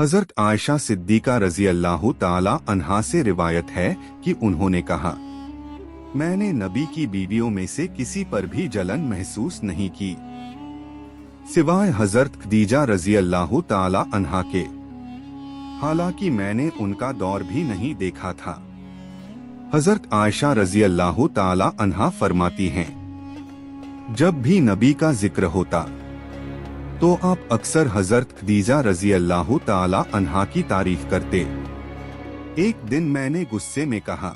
हजरत Ayesha Siddiqa रजी अल्लाह ताला अन्हा से रिवायत है कि उन्होंने कहा, मैंने नबी की बीवियों में से किसी पर भी जलन महसूस नहीं की सिवाय हजरत खदीजा रजी अल्लाह ताला अन्हा के। हालांकि मैंने उनका दौर भी नहीं देखा था। हजरत आयशा रजी अल्लाह ताला अन्हा फरमाती हैं, जब भी नबी का जिक्र होता तो आप अक्सर हजरत खदीजा रजी अल्लाह ताला अन्हा की तारीफ करते। एक दिन मैंने गुस्से में कहा,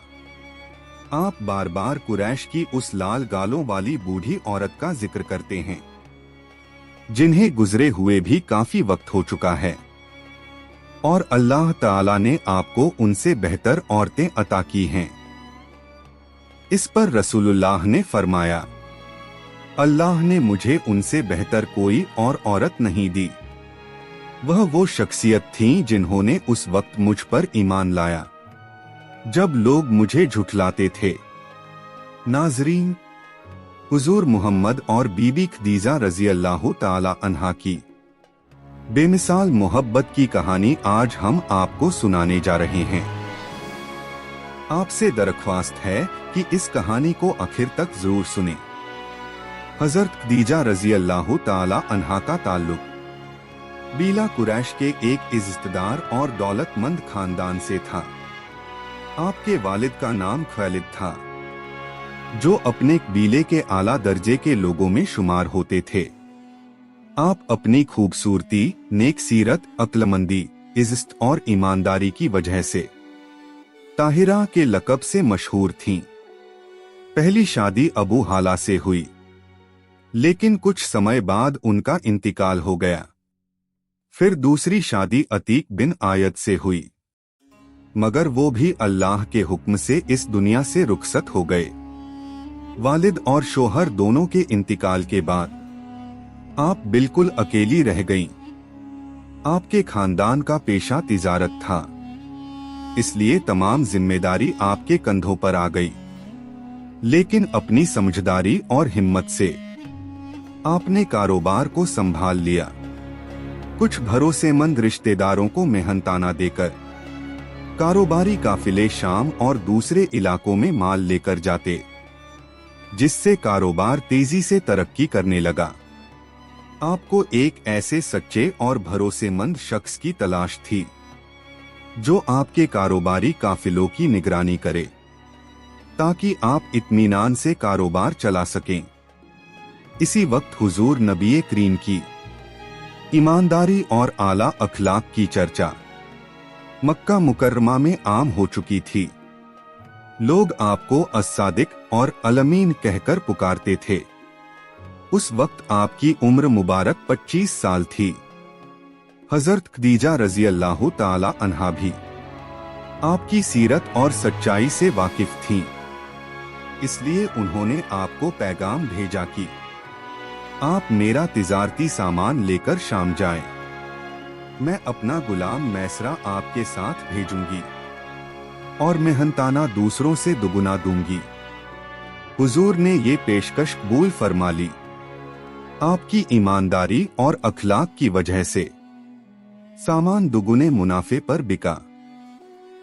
आप बार बार कुरैश की उस लाल गालों वाली बूढ़ी औरत का जिक्र करते हैं जिन्हें गुजरे हुए भी काफी वक्त हो चुका है, और अल्लाह ताला ने आपको उनसे बेहतर औरतें अता की हैं। इस पर रसूलुल्लाह ने फरमाया, अल्लाह ने मुझे उनसे बेहतर कोई और औरत नहीं दी। वह वो शख्सियत थी जिन्होंने उस वक्त मुझ पर ईमान लाया जब लोग मुझे झुठलाते थे। नाजरीन, हुजूर मोहम्मद और बीबी खदीजा रजी अल्लाह ताला अन्हा की बेमिसाल मोहब्बत की कहानी आज हम आपको सुनाने जा रहे हैं। आपसे दरख्वास्त है कि इस कहानी को आखिर तक जरूर सुनें। हजरत खदीजा रजी अल्लाह ताला अन्हा का ताल्लुक बीला कुरैश के एक इज्जतदार और दौलतमंद खानदान से था। आपके वालिद का नाम खालिद था, जो अपने कबीले के आला दर्जे के लोगों में शुमार होते थे। आप अपनी खूबसूरती, नेक सीरत, अक्लमंदी, इज्जत और ईमानदारी की वजह से ताहिरा के लक़ब से मशहूर थीं। पहली शादी अबू हाला से हुई, लेकिन कुछ समय बाद उनका इंतकाल हो गया। फिर दूसरी शादी अतीक बिन आयद से हुई, मगर वो भी अल्लाह के हुक्म से इस दुनिया से रुखसत हो गए। वालिद और शोहर दोनों के इंतकाल के बाद आप बिल्कुल अकेली रह गईं। आपके खानदान का पेशा तिजारत था, इसलिए तमाम जिम्मेदारी आपके कंधों पर आ गई। लेकिन अपनी समझदारी और हिम्मत से आपने कारोबार को संभाल लिया। कुछ भरोसेमंद रिश्तेदारों को मेहनताना देकर कारोबारी काफिले शाम और दूसरे इलाकों में माल लेकर जाते, जिससे कारोबार तेजी से तरक्की करने लगा। आपको एक ऐसे सच्चे और भरोसेमंद शख्स की तलाश थी जो आपके कारोबारी काफिलों की निगरानी करे, ताकि आप इत्मीनान से कारोबार चला सकें। इसी वक्त हुजूर नबी करीम की ईमानदारी और आला अखलाक की चर्चा मक्का मुकर्रमा में आम हो चुकी थी। लोग आपको अस्सादिक और अलमीन कहकर पुकारते थे। उस वक्त आपकी उम्र मुबारक 25 साल थी। हजरत खदीजा रजी अल्लाह ताला अन्हा भी आपकी सीरत और सच्चाई से वाकिफ थीं। इसलिए उन्होंने आपको पैगाम भेजा कि आप मेरा तिजारती सामान लेकर शाम जाएं। मैं अपना गुलाम मैसरा आपके साथ भेजूंगी और मेहनताना दूसरों से दुगुना दूंगी। हुजूर ने ये पेशकश कबूल फरमा ली। आपकी ईमानदारी और अखलाक की वजह से सामान दुगुने मुनाफे पर बिका।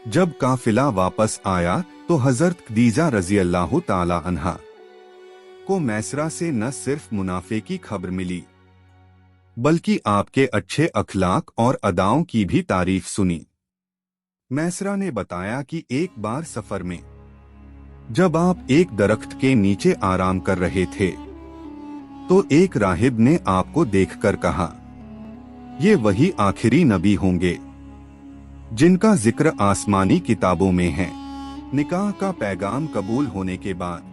जब काफिला वापस आया तो हजरत खदीजा रजी अल्लाह ताला अन्हा को मैसरा से न सिर्फ मुनाफे की खबर मिली, बल्कि आपके अच्छे अखलाक और अदाओं की भी तारीफ सुनी। मैसरा ने बताया कि एक बार सफर में जब आप एक दरख्त के नीचे आराम कर रहे थे, तो एक राहिब ने आपको देखकर कहा, ये वही आखिरी नबी होंगे जिनका जिक्र आसमानी किताबों में है। निकाह का पैगाम कबूल होने के बाद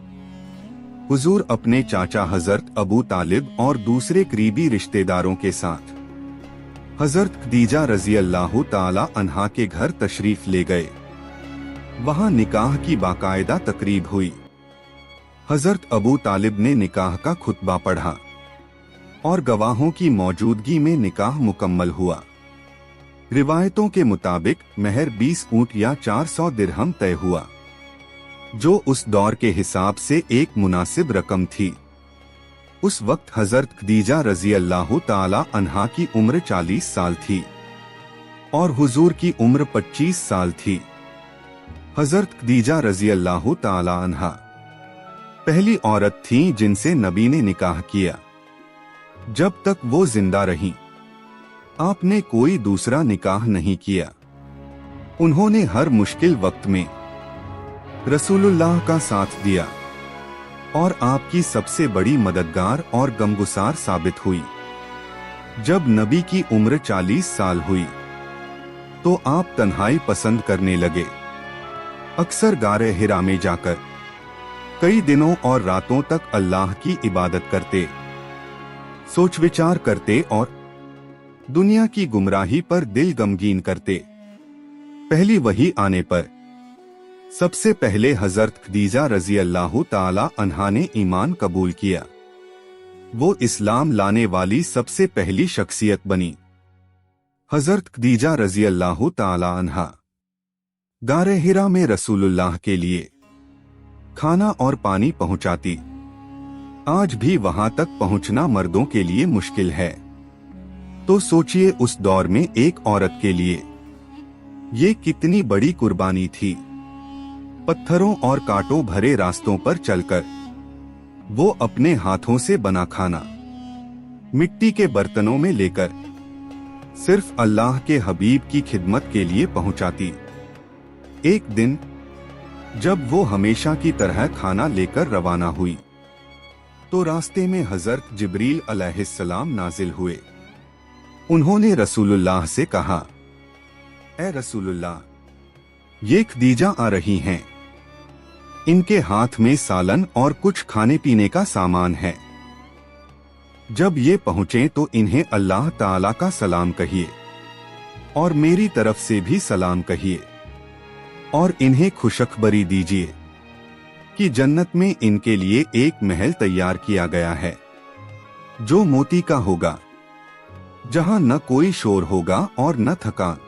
हुजूर अपने चाचा हजरत अबू तालिब और दूसरे करीबी रिश्तेदारों के साथ हजरत खदीजा रजी अल्लाह ताला अन्हा के घर तशरीफ ले गए। वहां निकाह की बाकायदा तकरीब हुई। हजरत अबू तालिब ने निकाह का खुतबा पढ़ा और गवाहों की मौजूदगी में निकाह मुकम्मल हुआ। रिवायतों के मुताबिक महर 20 ऊंट या 400 दिरहम तय हुआ, जो उस दौर के हिसाब से एक मुनासिब रकम थी। उस वक्त हजरत खदीजा रजी अल्लाह ताला अन्हा की उम्र 40 साल थी। और हुजूर की उम्र 25 साल थी। हजरत खदीजा रजी अल्लाह ताला अन्हा पहली औरत थी जिनसे नबी ने निकाह किया। जब तक वो जिंदा रही आपने कोई दूसरा निकाह नहीं किया। उन्होंने हर मुश्किल वक्त में रसूलुल्लाह का साथ दिया और आपकी सबसे बड़ी मददगार और गमगुसार साबित हुई। जब नबी की उम्र 40 साल हुई तो आप तन्हाई पसंद करने लगे। अक्सर गारे हिरा में जाकर कई दिनों और रातों तक अल्लाह की इबादत करते, सोच विचार करते और दुनिया की गुमराही पर दिल गमगीन करते। पहली वही आने पर सबसे पहले हजरत खदीजा रजी अल्लाह ताला अन्हा ने ईमान कबूल किया। वो इस्लाम लाने वाली सबसे पहली शख्सियत बनी। हजरत खदीजा रजी अल्लाह ताला अन्हा गारे हिरा में रसूलुल्लाह के लिए खाना और पानी पहुंचाती। आज भी वहां तक पहुंचना मर्दों के लिए मुश्किल है, तो सोचिए उस दौर में एक औरत के लिए ये कितनी बड़ी कुर्बानी थी। पत्थरों और कांटों भरे रास्तों पर चलकर वो अपने हाथों से बना खाना मिट्टी के बर्तनों में लेकर सिर्फ अल्लाह के हबीब की खिदमत के लिए पहुंचाती। एक दिन जब वो हमेशा की तरह खाना लेकर रवाना हुई तो रास्ते में हजरत जिब्रील अलैहिस्सलाम नाजिल हुए। उन्होंने रसूलुल्लाह से कहा, ए रसूलुल्लाह, ये खदीजा आ रही हैं। इनके हाथ में सालन और कुछ खाने पीने का सामान है। जब ये पहुंचे तो इन्हें अल्लाह ताला का सलाम कहिए और मेरी तरफ से भी सलाम कहिए और इन्हें खुशखबरी दीजिए कि जन्नत में इनके लिए एक महल तैयार किया गया है जो मोती का होगा, जहां न कोई शोर होगा और न थकान।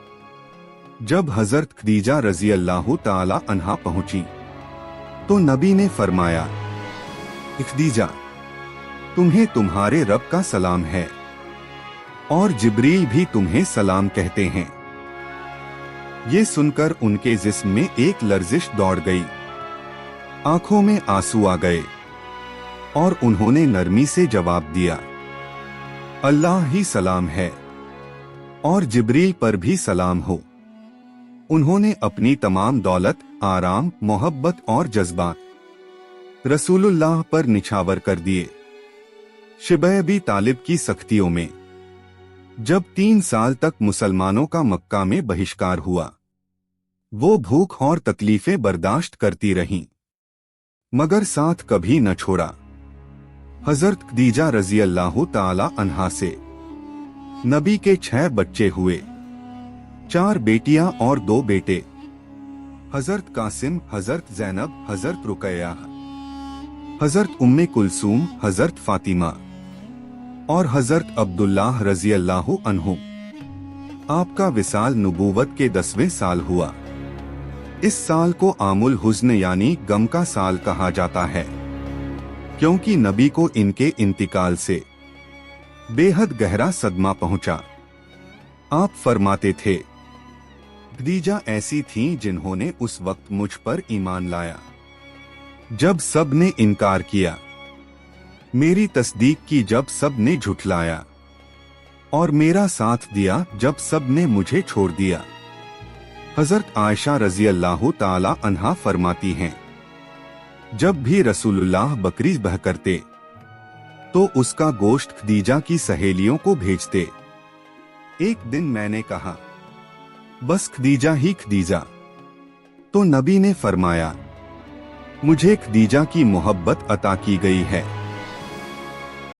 जब हजरत खदीजा रजी अल्लाह ताला अन्हा पहुंची तो नबी ने फरमाया, खदीजा, तुम्हें तुम्हारे रब का सलाम है और जिब्रील भी तुम्हें सलाम कहते हैं। ये सुनकर उनके जिस्म में एक लर्जिश दौड़ गई, आंखों में आंसू आ गए और उन्होंने नरमी से जवाब दिया, अल्लाह ही सलाम है और जिब्रील पर भी सलाम हो। उन्होंने अपनी तमाम दौलत, आराम, मोहब्बत और जज्बात रसूलुल्लाह पर निछावर कर दिए। शिबह भी तालिब की सख्तियों में जब 3 साल तक मुसलमानों का मक्का में बहिष्कार हुआ, वो भूख और तकलीफें बर्दाश्त करती रहीं, मगर साथ कभी न छोड़ा। हजरत खदीजा रजी अल्लाह ताला अन्हा से नबी के 6 बच्चे हुए, 4 बेटियां और 2 बेटे। हजरत कासिम, हजरत जैनब, हजरत रुकैया, हजरत उम्मे कुलसूम, हजरत फातिमा और हजरत अब्दुल्लाह रजी अल्लाह अन्हु। आपका विसाल नुबूवत के 10वें साल हुआ। इस साल को आमुल हुज़्न यानी गम का साल कहा जाता है, क्योंकि नबी को इनके इंतिकाल से बेहद गहरा सदमा पहुंचा। आप फरमाते थे, खदीजा ऐसी थीं जिन्होंने उस वक्त मुझ पर ईमान लाया जब सब ने इनकार किया, मेरी तस्दीक की जब सब ने झुठलाया और मेरा साथ दिया जब सब ने मुझे छोड़ दिया। हजरत आयशा रजी अल्लाह ताला अन्हा फरमाती हैं, जब भी रसूलुल्लाह बकरी बह करते तो उसका गोश्त खदीजा की सहेलियों को भेजते। एक दिन मैंने कहा, बस खदीजा ही खदीजा, तो नबी ने फरमाया, मुझे खदीजा की मोहब्बत अता की गई है।